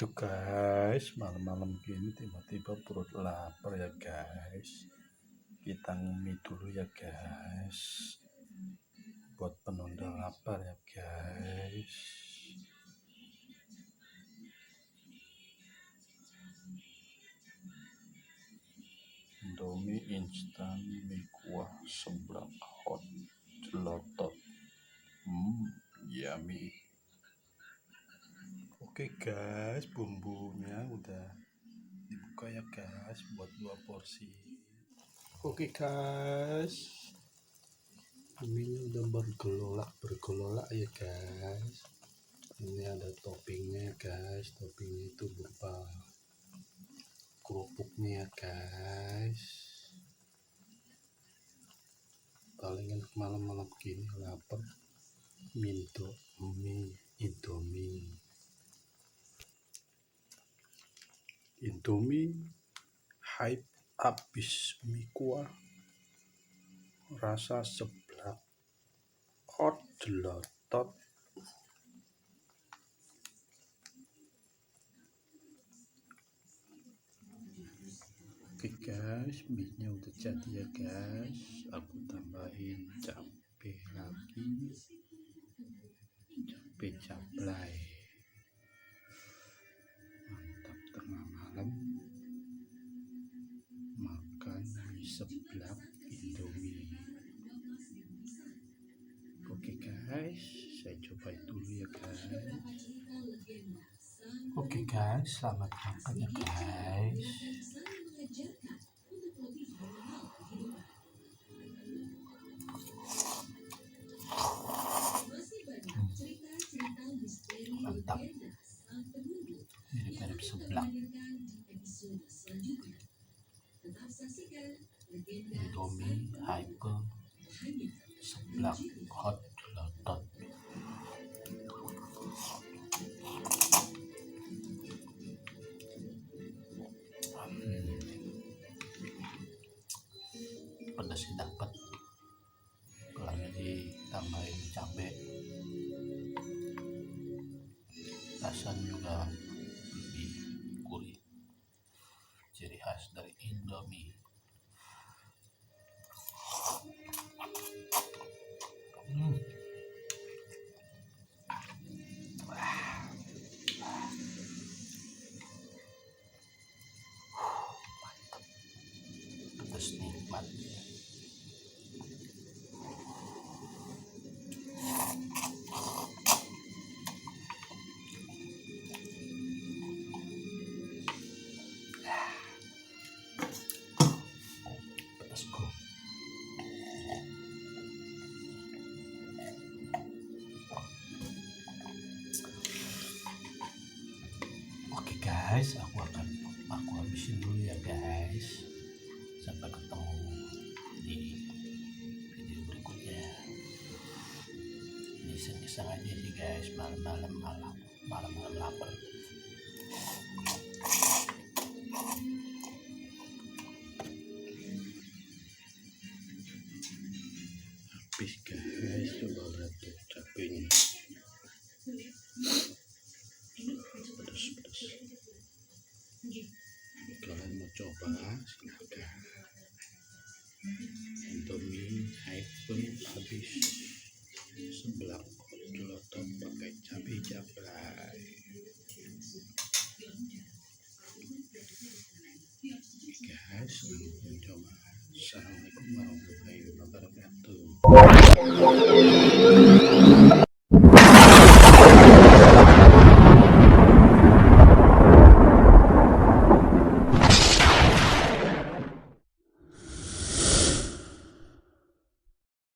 Itu guys, malam-malam gini tiba-tiba perut lapar ya guys. Kita mie dulu ya guys, buat penunda lapar ya guys. Indomie instan mie kuah seblak hot jelotot. Yummy. Oke guys, bumbunya udah dibuka ya guys buat 2 porsi. Oke guys, ini udah bergolak ya guys. Ini ada toppingnya guys, toppingnya itu berupa kerupuknya ya guys. Palingan malam-malam gini lapar, minta mie Indomie hype abis mie kuah rasa seblak hot jelotot. Oke guys, mie-nya udah jadi ya guys. Aku tambahin cabe lagi, cabe cablay. Mantap tengah malam makan mie seblak Indomie. Oke guys, saya coba dulu ya guys. Oke guys, selamat makan ya guys. Mantap, mirip-mirip seblak. Indomie hype seblak hot jelotot. Pedasnya dapat, kalau ditambahin cabe, rasanya juga lebih gurih, ciri khas dari Indomie. Mantap, pedas nikmat. Pedasku. Oke guys, aku habisin dulu ya guys. Sampai ketemu di video berikutnya. Ini iseng-iseng aja sih guys, malam-malam lapar. Habis guys, coba lihat tuh cabenya. Pedas. Kalian mau coba silahkan. Indomie hype habis seblak jelotot pakai cabe cablay. Oke guys, selamat mencoba. Assalamu'alaikum warahmatullahi